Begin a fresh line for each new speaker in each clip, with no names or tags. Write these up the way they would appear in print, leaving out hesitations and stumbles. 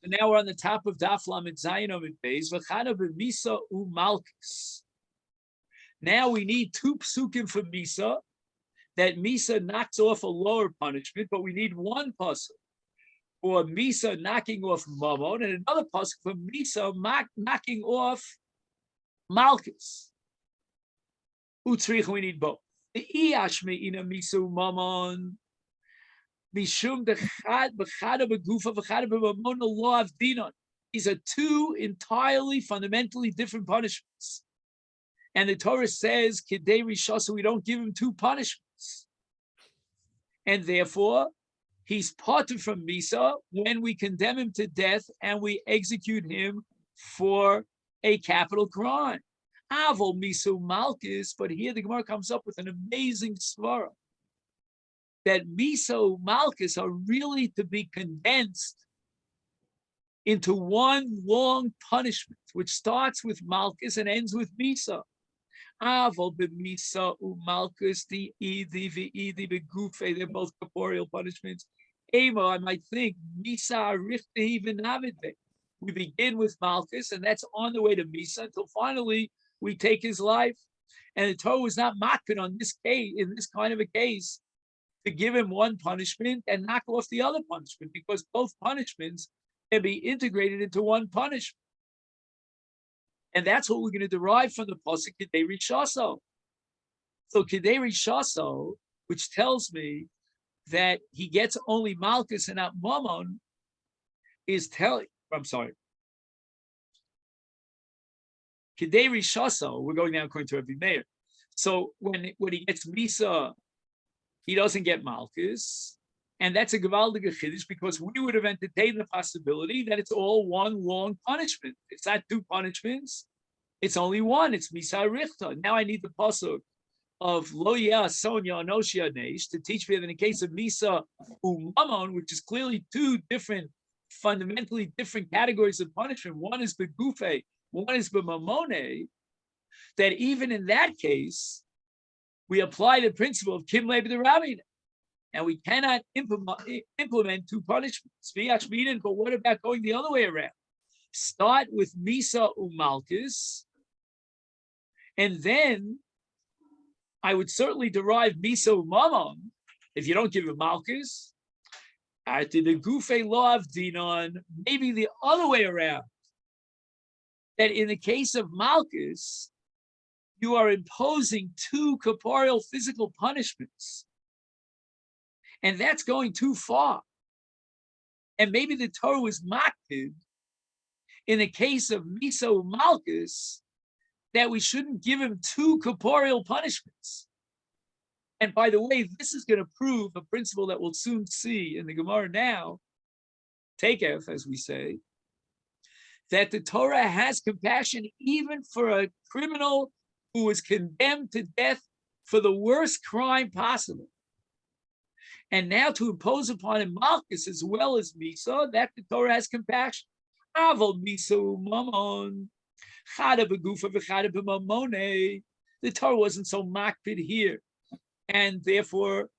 And now we're on the top of Daf Lamed Zayin Amid Beis. V'chana b'misa u'malchus. Now we need two psukim for misa. That misa knocks off a lower punishment, but we need one pasuk for misa knocking off mamon, and another pasuk for misa knocking off malchus. Utzrich, we need both. The iyashme ina misa mamon. Mishum dechad b'chada b'gufa v'chada b'mamon law of dinon. These are two entirely fundamentally different punishments. And the Torah says, Kidei Rishasa, we don't give him two punishments. And therefore, he's parted from Misa when we condemn him to death and we execute him for a capital crime. Avol Misu Malchus, but here the Gemara comes up with an amazing svara that Misa Malchus are really to be condensed into one long punishment, which starts with Malchus and ends with Misa. Avol b'misa u'malchus di'idi v'idi b'gufe. They're both corporeal punishments. Ema, I might think, misa richtehi v'navidve. We begin with Malchus, and that's on the way to Misa until finally we take his life. And the Torah was not makpid on this case, in this kind of a case, to give him one punishment and knock off the other punishment, because both punishments can be integrated into one punishment. And that's what we're going to derive from the pasuk Kidei Rishaso. So Kidei Rishaso, which tells me that he gets only Malchus and not Mammon, is telling. I'm sorry. Kidei Rishaso, we're going now according to Rabbi Meir. So when he gets Misa, he doesn't get Malchus, and that's a Gevaldige Chiddush, because we would have entertained the possibility that it's all one long punishment. It's not two punishments. It's only one. It's Misa Richta. Now I need the pasuk of Lo Yeh Sonya Anoshia Neish to teach me that in the case of Misa Umamon, which is clearly two different, fundamentally different categories of punishment. One is Begufe, one is B'mamone, that even in that case, we apply the principle of Kim Leib the Rabbi, and we cannot implement two punishments. But what about going the other way around? Start with Misa Umalchus, and then I would certainly derive Misa Umamon if you don't give him Malchus. After the Gufe law of Dinon, maybe the other way around. That in the case of Malchus, you are imposing two corporeal physical punishments. And that's going too far. And maybe the Torah was makpid in the case of Misa Malchus that we shouldn't give him two corporeal punishments. And by the way, this is going to prove a principle that we'll soon see in the Gemara now, Takef, as we say, that the Torah has compassion even for a criminal who was condemned to death for the worst crime possible. And now to impose upon him Malchus as well as Misa, that the Torah has compassion. Avol Misa Mamon, Chada Begufa v'Chada B'Mamone. The Torah wasn't so makpid here, and therefore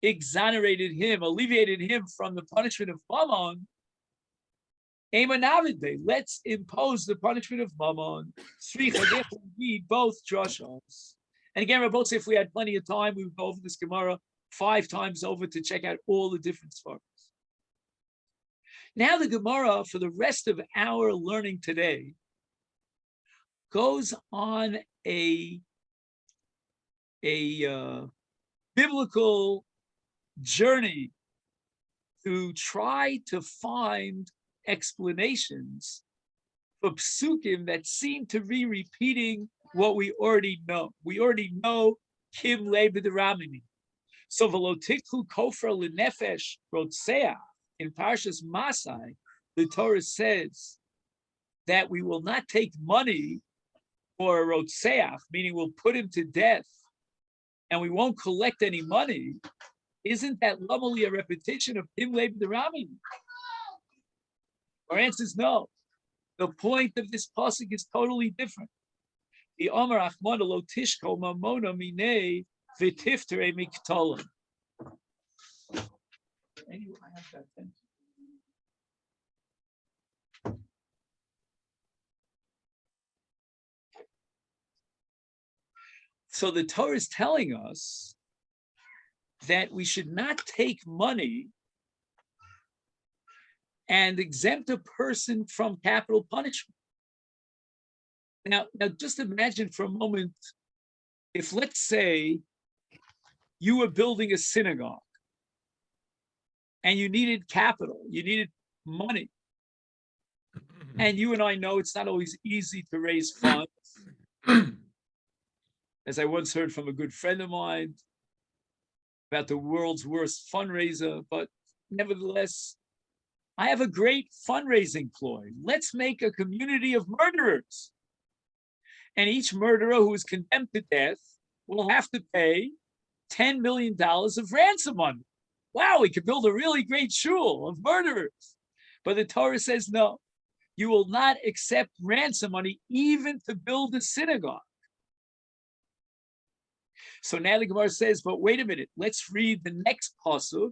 exonerated him, alleviated him from the punishment of Mammon. Let's impose the punishment of Mammon. Therefore, we both drashos. And again, Rabbi, if we had plenty of time, we would go over this Gemara 5 times over to check out all the different svaros. Now the Gemara, for the rest of our learning today, goes on a biblical journey to try to find explanations for psukim that seem to be repeating what we already know. We already know Kim Leib the Ramini. So Velotikhu Kofra Lenefesh Rotseah in Parshas Masai, the Torah says that we will not take money for a Rotseach, meaning we'll put him to death, and we won't collect any money. Isn't that lovely a repetition of Kim Leib the Ramini? Our answer is no. The point of this pasuk is totally different. The Omer Achmona lo tishko mamona minei v'tiftere miktolim. Anyway, I have that. So the Torah is telling us that we should not take money and exempt a person from capital punishment. Now, just imagine for a moment, if let's say you were building a synagogue and you needed capital, you needed money. And you and I know it's not always easy to raise funds. As I once heard from a good friend of mine about the world's worst fundraiser, but nevertheless, I have a great fundraising ploy. Let's make a community of murderers. And each murderer who is condemned to death will have to pay $10 million of ransom money. Wow, we could build a really great shul of murderers. But the Torah says, no, you will not accept ransom money even to build a synagogue. So now the Gemara says, but wait a minute, let's read the next pasuk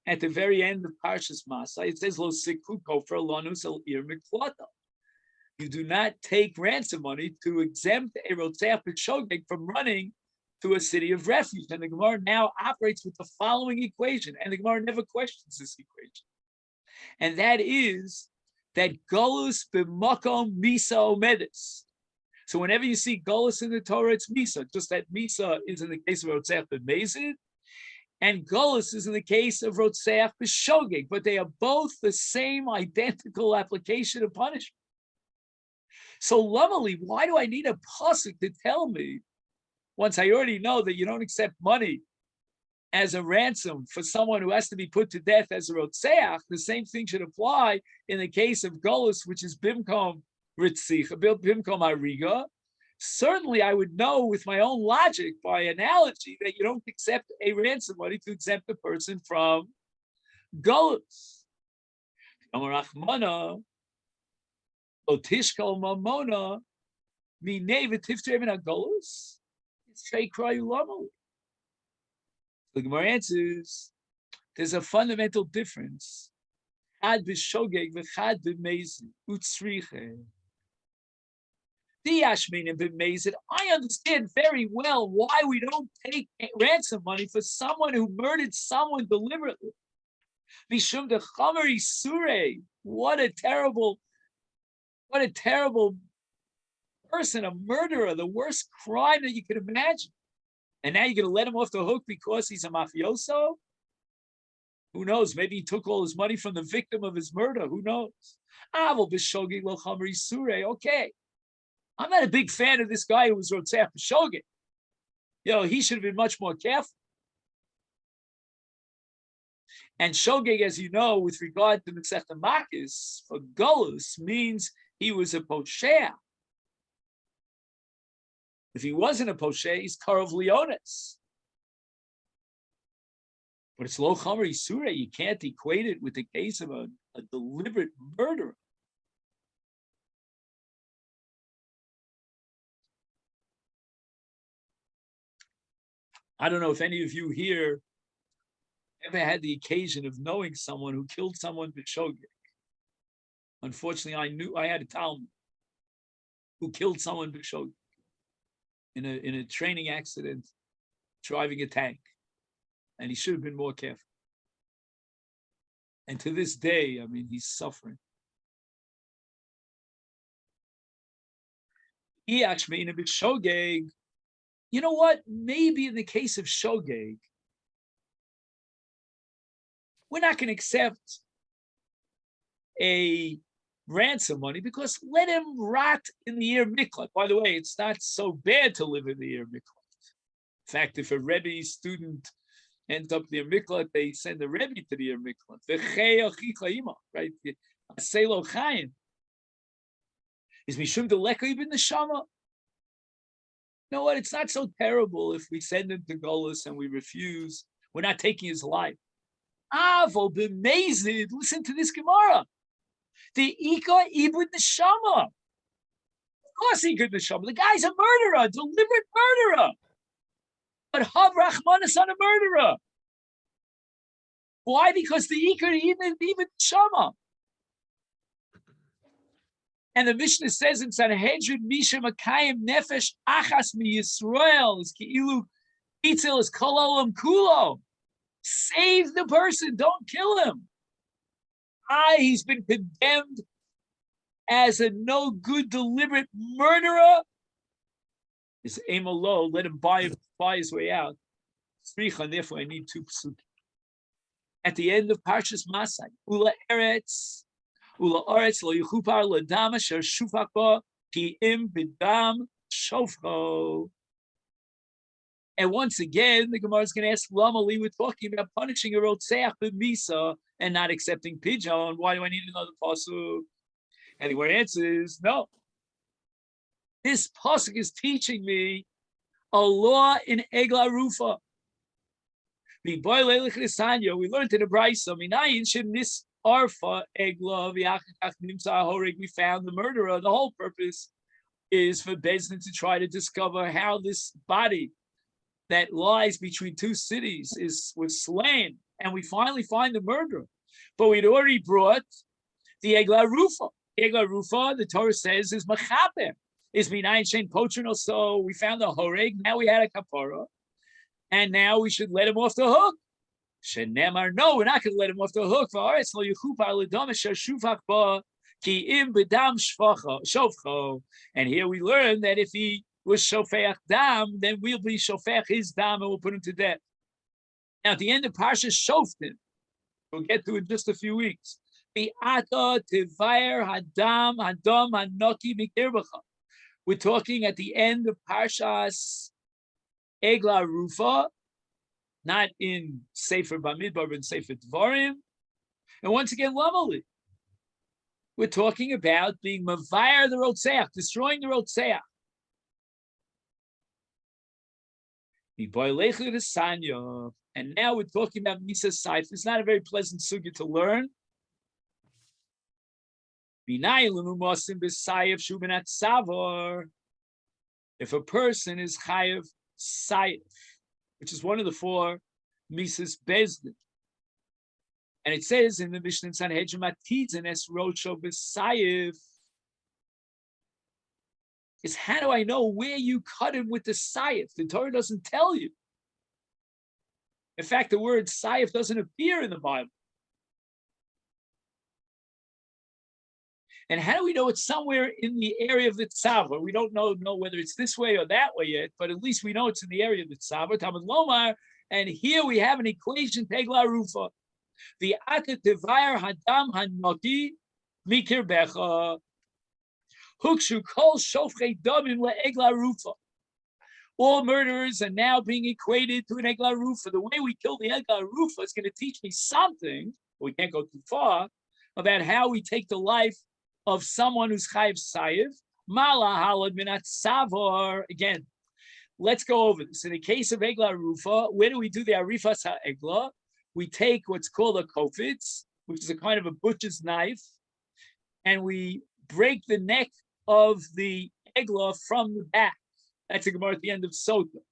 at the very end of Parshas Masechet. It says, Lo siku kofar lanus el ir miklata. You do not take ransom money to exempt a rotzeach b'shogeg from running to a city of refuge. And the Gemara now operates with the following equation, and the Gemara never questions this equation. And that is that golus b'makom misa omedes. So whenever you see golus in the Torah, it's misa. Just that misa is in the case of rotzeach b'mezid, and golus is in the case of rotzeach b'shogeg. But they are both the same identical application of punishment. So lovely, why do I need a pasuk to tell me, once I already know that you don't accept money as a ransom for someone who has to be put to death as a rotzeach? The same thing should apply in the case of golus, which is bimkom ritzich, bimkom ariga. Certainly, I would know with my own logic, by analogy, that you don't accept a ransom money to exempt a person from golus. Otishkal mamona minei v'tiftrei golus. It's trei krayu lamali. The Gemara answers, there's a fundamental difference. Chad b'shogeg v'chad b'mezid utzriche. Diashmin b'mezid. I understand very well why we don't take ransom money for someone who murdered someone deliberately. Mishum dechamari surei. What a terrible person, a murderer, the worst crime that you could imagine. And now you're going to let him off the hook because he's a mafioso? Who knows? Maybe he took all his money from the victim of his murder. Who knows? Okay. I'm not a big fan of this guy who was Rotzeach B'Shogeg. He should have been much more careful. And Shogeg, as you know, with regard to Masechet Makos, for Golus, means he was a posher. If he wasn't a posher, he's Karov Leonis. But it's Lo Chamer Isura. You can't equate it with the case of a deliberate murderer. I don't know if any of you here ever had the occasion of knowing someone who killed someone b'shogeg. Unfortunately, I had a Talmud who killed someone b'shogeg in a training accident, driving a tank, and he should have been more careful. And to this day, I mean, he's suffering. You know what? Maybe in the case of shogeg, we're not going to accept a ransom money because let him rot in the Ir Miklat. By the way, it's not so bad to live in the Ir Miklat. In fact, if a Rebbe student ends up near Miklat, they send a Rebbe to the Ir Miklat. Right? Selo Chaim. Is Mishum Deleka Ibn Neshama? You know what? It's not so terrible if we send him to Golus and we refuse. We're not taking his life. Avo b'mezid. Listen to this Gemara. The Ika Ibn Neshama. Of course, he could Neshama. The guy's a murderer, deliberate murderer. But Hav Rachmanis on a murderer. Why? Because the Ika Ibn Neshama. And the Mishnah says in Sanhedrin, Misha Makayim Nefesh Achas Mi Yisrael is Ki'ilu Itzel is Kol Olam Kulo. Save the person, don't kill him. He's been condemned as a no good, deliberate murderer. Is aim low, let him buy his way out. Therefore, I need 2 psukim. At the end of Parshas Masai, Ula Eretz lo yichupar ladam asher shufach ba ki im b'dam shofcho. And once again, the Gemara is going to ask Lama Li, we're talking about punishing a rotzeach b'misa and not accepting pidyon. Why do I need another pasuk? And the Gemara answers, no. This pasuk is teaching me a law in Egla Rufa. We learned in the Brisa, we found the murderer. The whole purpose is for Bezdin to try to discover how this body that lies between 2 cities was slain, and we finally find the murderer. But we'd already brought the Egla Rufa. Egla Rufa, the Torah says, is Machaper, is Minayin Shein Pochino. So we found the Horeg, now we had a Kapara, and now we should let him off the hook. Shenemar, no, we're not going to let him off the hook. And here we learn that if he was shofech dam, then we'll be shofech his dam and we'll put him to death. Now, at the end of Parsha Shoftim, we'll get to it in just a few weeks. We're talking at the end of Parshas Egla Rufa, not in Sefer Bamidbar, but in Sefer Dvarim. And once again, Lamali. We're talking about being Mavair the Rotzeach, destroying the Rotzeach. And now we're talking about Misa Saif. It's not a very pleasant sugya to learn. If a person is chayav saif, which is one of the 4 Misas Bezdin, and it says in the Mishnah in Sanhedrin Matidzen es Rocho b'saif, is how do I know where you cut him with the saif? The Torah doesn't tell you. In fact, the word saif doesn't appear in the Bible. And how do we know it's somewhere in the area of the tzava? We don't know whether it's this way or that way yet, but at least we know it's in the area of the tzava, Talmud Lomar, and here we have an equation, Tegla Rufa. The Atet Devair Hadam Hanoki Mikir Becha Hukshu Kol Shofrei Domim LeEgla Rufa. All murderers are now being equated to an Egla Rufa. The way we kill the Egla Rufa is going to teach me something, we can't go too far, about how we take the life of someone who's chayiv sayiv, mala halad minat savor. Again, let's go over this. In the case of Egla Rufa, where do we do the arifas ha'egla? We take what's called a kofitz, which is a kind of a butcher's knife, and we break the neck of the egla from the back. That's a Gemara at the end of Sota.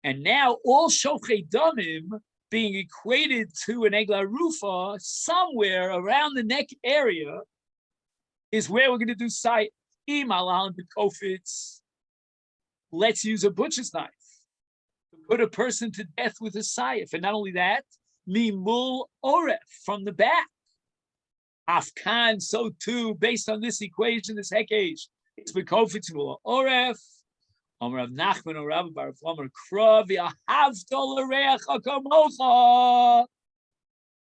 And now all shofchei damim being equated to an Egla Rufa, somewhere around the neck area is where we're going to do sight. Let's use a butcher's knife to put a person to death with a saif. And not only that, mimul oref, from the back. Afkan, so too, based on this equation, this hekage, it's bekofitz mul oref. Omer Rav Nachman or Rabbi Baruch Omer Krav Yahavtol Reacha Kamocha.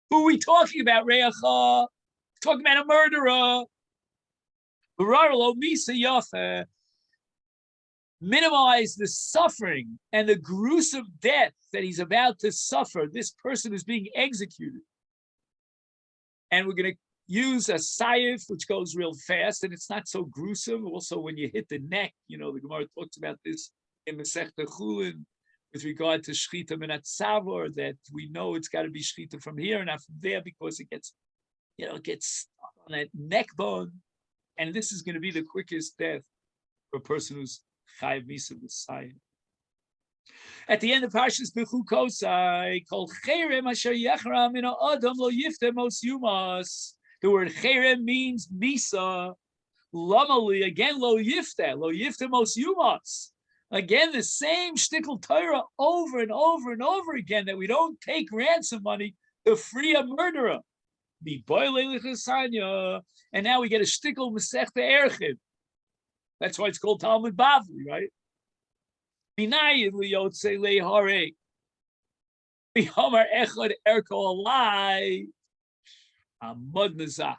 Who are we talking about, Reacha? Talking about a murderer. Bararlo Misa Yafe. Minimize the suffering and the gruesome death that he's about to suffer. This person is being executed. And we're going to use a saif, which goes real fast, and it's not so gruesome. Also, when you hit the neck, the Gemara talks about this in Masechet Chulin with regard to shchita minat savor, that we know it's got to be shchita from here and not from there because it gets stuck on that neck bone. And this is going to be the quickest death for a person who's chayiv misa b'sayim. At the end of Parshas Bechukosai, Kol Cherem Asher Yechra Min Ha'Adam Lo Yiftem Mos Yumas. The word cherem means misa. Lamali, again, lo yifta mos yumas. Again, the same shtickle Torah over and over and over again, that we don't take ransom money to free a murderer. And now we get a shtickle Masechet Erchim. That's why it's called Talmud Bavli, right? Minayin liyotze lehare. Bihamar echad erko alai. Amud nazach.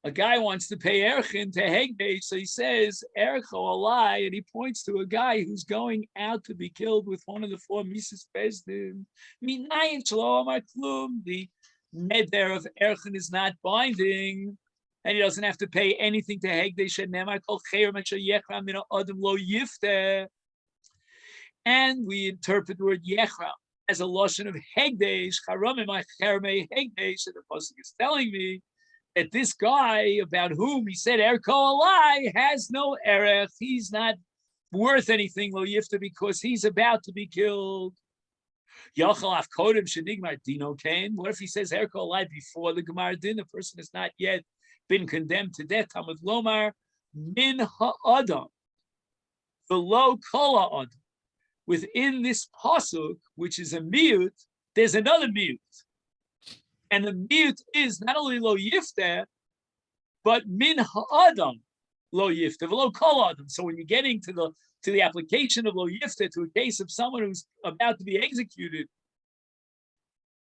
A guy wants to pay Erchin to Hegbe, so he says Ercho alai, and he points to a guy who's going out to be killed with one of the four Mises Bezdin. Minayin shalom klum. The neder of Erchin is not binding, and he doesn't have to pay anything to Hegbe. Shenemar kol cheir macha yechram min adam lo yifte. And we interpret the word yechram as a lotion of Hegbe. Charamim chermei Hegbe. So the pasuk is telling me that this guy about whom he said Erko alai has no erech. He's not worth anything, lo yifta, because he's about to be killed. Yachal af kodem shenigmar dino kain. What if he says Erko alai before the gemar din? The person has not yet been condemned to death. Talmud lomar min ha'adam below kol ha'adam. Within this pasuk, which is a miut, there's another miut. And the miut is not only lo yifte, but min ha'adam lo yifte, lo kol adam. So when you're getting to the application of lo yifte to a case of someone who's about to be executed,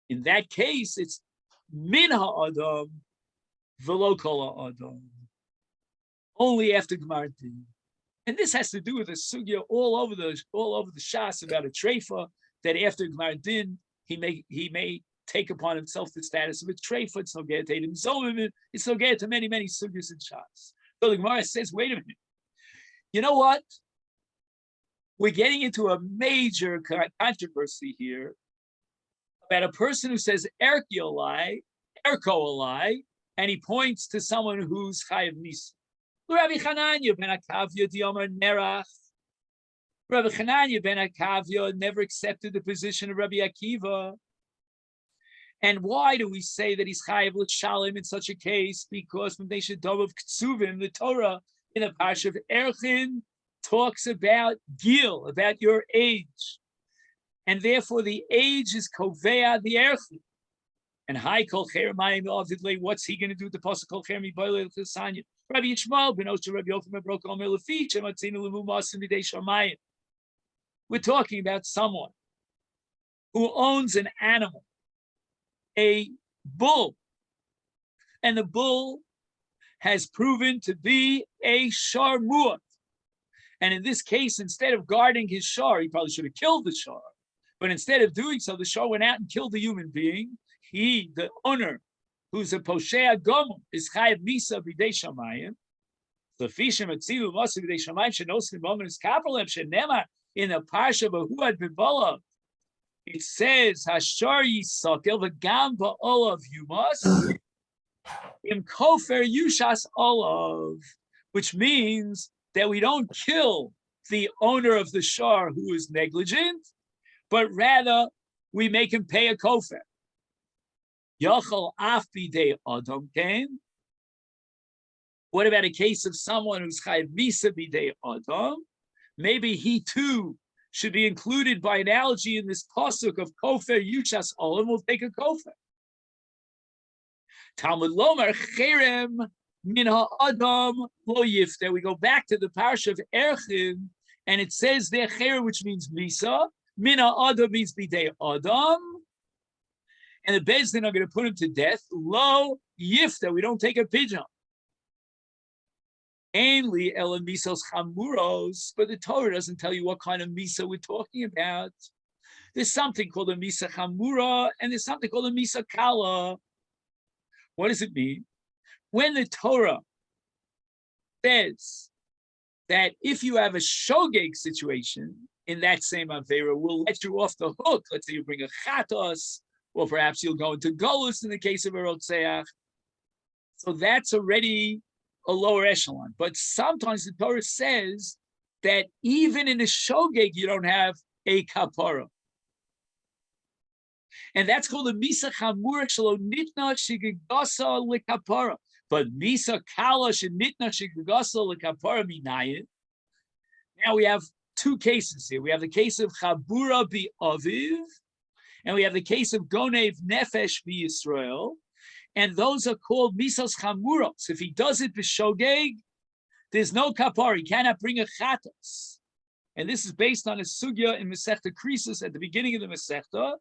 in that case it's min ha'adam v'lo kol ha'adam. Only after Gemar Din. And this has to do with a sugya all over the shas about a treifa, that after Gemar Din he may take upon himself the status of a treifa. It's no get to Edom Zomim. It's no get to many sugyas and shas. So the Gemara says, wait a minute. You know what? We're getting into a major controversy here about a person who says Erko alai, and he points to someone who's chayav misa. Rabbi Chananya ben Akavya diyomer nerach. Rabbi Chananya ben Akavya never accepted the position of Rabbi Akiva. And why do we say that he's chayav l'shalim in such a case? Because when they should dove of Ksuvim, the Torah in the parsha of Erchin talks about gil, about your age, and therefore the age is kovea the Erchin. And hi kol chermayim avdidlei. What's he going to do with the pasuk kol chermi boilei l'chesanya? Rabbi Yishmael ben Osher Rabbi Yochanan broke omer lefich and matzina lemu masim midei shamayim. We're talking about someone who owns an animal, a bull, and the bull has proven to be a sharmuat. And in this case, instead of guarding his shar, he probably should have killed the shar. But instead of doing so, the shar went out and killed a human being. He, the owner, who's a poshea gomel, is chayav misa b'dei shamayim. The fishim atzilu masa b'dei shamayim shenosim moment is kapelem shenema in the parsha b'huad b'balav. It says hashar yisakel v'gam ba'olav yumas im kofer yushas olav, which means that we don't kill the owner of the shar who is negligent, but rather we make him pay a kofer. Yachal af b'dei adam kain. What about a case of someone who's chayav misa b'dei adam? Maybe he too should be included by analogy in this pasuk of kofer yushas olam. We'll take a kofer. Talmud lomar cherem min ha'adam lo yifte. We go back to the parsha of Erchin, and it says there cherem, which means misa. Min ha'adam means b'dei adam. And the Beis Din are going to put him to death. Lo yifta, we don't take a pigeon. Ainly ela misos chamuros, but the Torah doesn't tell you what kind of misa we're talking about. There's something called a misa chamura, and there's something called a misa kala. What does it mean? When the Torah says that if you have a shogeg situation in that same avera, we'll let you off the hook. Let's say you bring a chatos, or perhaps you'll go into golus in the case of a rotzeach. So that's already a lower echelon. But sometimes the Torah says that even in a shogeg, you don't have a kapara. And that's called a Misa Chamura Shelo Nitna Shigigasa Lekapara. But Misa Kala Shenitna Shigigasa Lekapara Minayin. Now we have two cases here. We have the case of Chabura Bi Aviv, and we have the case of Gonev Nefesh Bi Yisrael. And those are called Misas Chamuros. If he does it b'shogeg, there's no kapar. He cannot bring a chatos. And this is based on a sugya in Masechet Krisus at the beginning of the Masechta.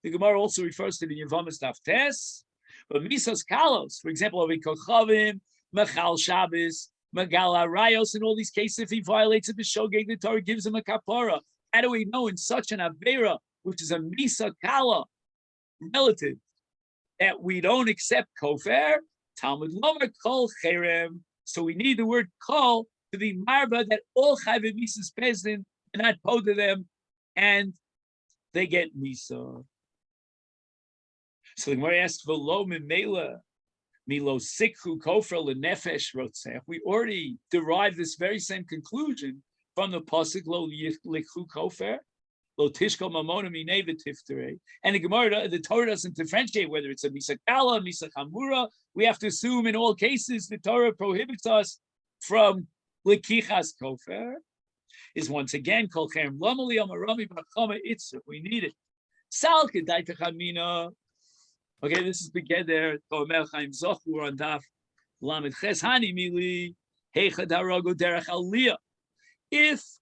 The Gemara also refers to the Yevamis Taftes. But Misas Kalos, for example, of Kochavim, Mechal Shabbos, Megala Rayos, in all these cases, if he violates it b'shogeg, the Torah gives him a kapara. How do we know in such an Avera, which is a Misa Kala relative, that we don't accept kofer? Talmud Lomar Kol Cherem. So we need the word kol to be marba that all chayvim misas pezdin and not po to them, and they get misa. So the Gemara asks for lo mimela milo sikhu kofer lenefesh rotzech. We already derived this very same conclusion from the pasuk lo likhu kofer. And the Gemara, the Torah doesn't differentiate whether it's a Misa Kala, Misa Chamura. We have to assume in all cases the Torah prohibits us from Likichas Kofer. Is once again Kol Cherem Lomali Amarami Bachama Itzer. We need it. Sal Kedai Techamina. Okay, this is Begeder Tomer Chaim Zochur on Daf Lamed Ches Hani Mili Heichad Harago Derech Aliyah. If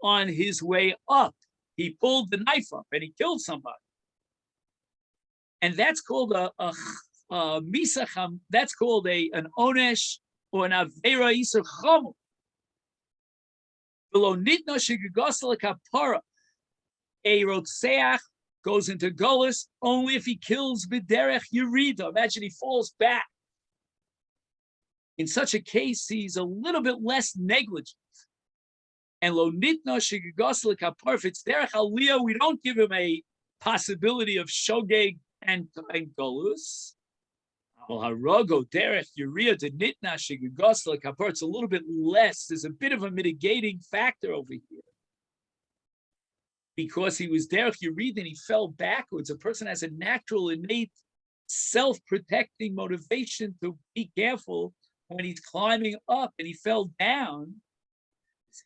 on his way up he pulled the knife up and he killed somebody, and that's called a misacham. That's called an onesh or an avera iser chamor. Below nitna shigigosel kapara, a rotseach goes into golus only if he kills b'derech yerida. Imagine he falls back. In such a case, he's a little bit less negligent. And lo nitna shigigosel kapar, if it's derech aliyah, we don't give him a possibility of shogeg and golus. Well, harogo derech yuria to nitna shigigosel kapar, it's a little bit less. There's a bit of a mitigating factor over here. Because he was derech yurid and he fell backwards. A person has a natural, innate, self-protecting motivation to be careful when he's climbing up and he fell down.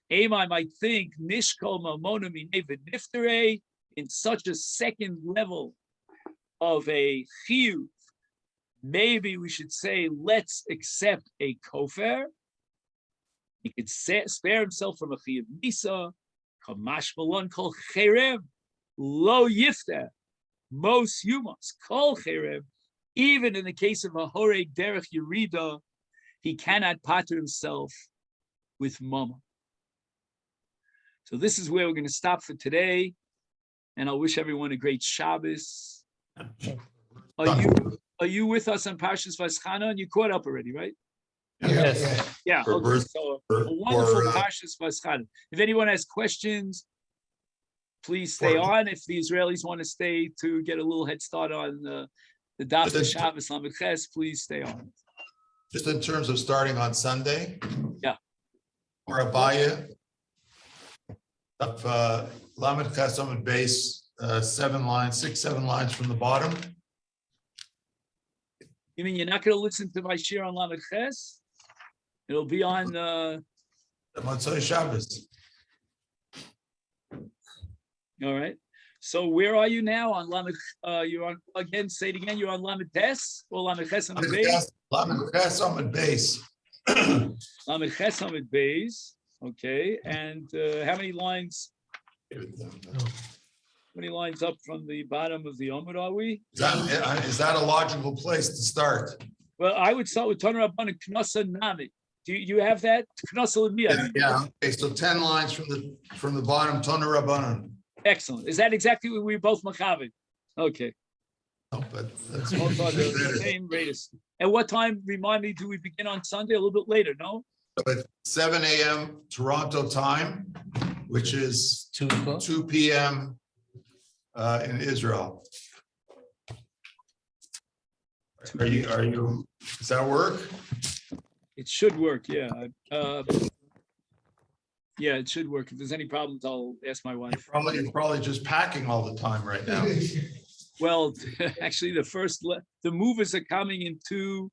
Aim, I might think, Nishkol Mamona Minevid Niftere, in such a second level of a chiyuv, maybe we should say, let's accept a kofer. He could spare himself from a chiyuv misa. Kamash Malon Kol Cherem Lo Yifter Mos Yumas Kol Cherem. Even in the case of a horeg derech yerida, he cannot pater himself with mama. So this is where we're going to stop for today, and I'll wish everyone a great Shabbos. Are you with us on Parshas Vaschana? And you caught up already, right?
Yes.
Yeah. Okay. So a wonderful Parshas Vaschana. If anyone has questions, please stay on. If the Israelis want to stay to get a little head start on the Daf of Shabbos Lamed Ches, please stay on.
Just in terms of starting on Sunday.
Yeah.
Or Abaya. Up Lamed Ches Amud base, 7 lines from the bottom.
You mean you're not going to listen to my shir on Lamed Ches? It'll be on
Motzei Shabbos.
All right. So where are you now on Lamed? You're on again. Say it again. You're on Lamed Tes or Lamed Ches Amud base?
Lamed Ches Amud base.
Lamed Ches Amud base. Okay, and how many lines? How many lines up from the bottom of the Omid are we?
Is that a logical place to start?
Well, I would start with Toner Rabbanan Knasa Nami. Do you have that? Knasa L'miyah.
Yeah. Okay, so 10 lines from the bottom. Toner Rabbanan.
Excellent. Is that exactly what we both machavim? Okay.
Oh, but that's
both on the same radius. At what time? Remind me. Do we begin on Sunday? A little bit later? No.
At 7 a.m. Toronto time, which is 2 p.m. In Israel. Are you? Does that work?
It should work. Yeah. Yeah, it should work. If there's any problems, I'll ask my wife.
You're probably just packing all the time right now.
Well, actually, the movers are coming in two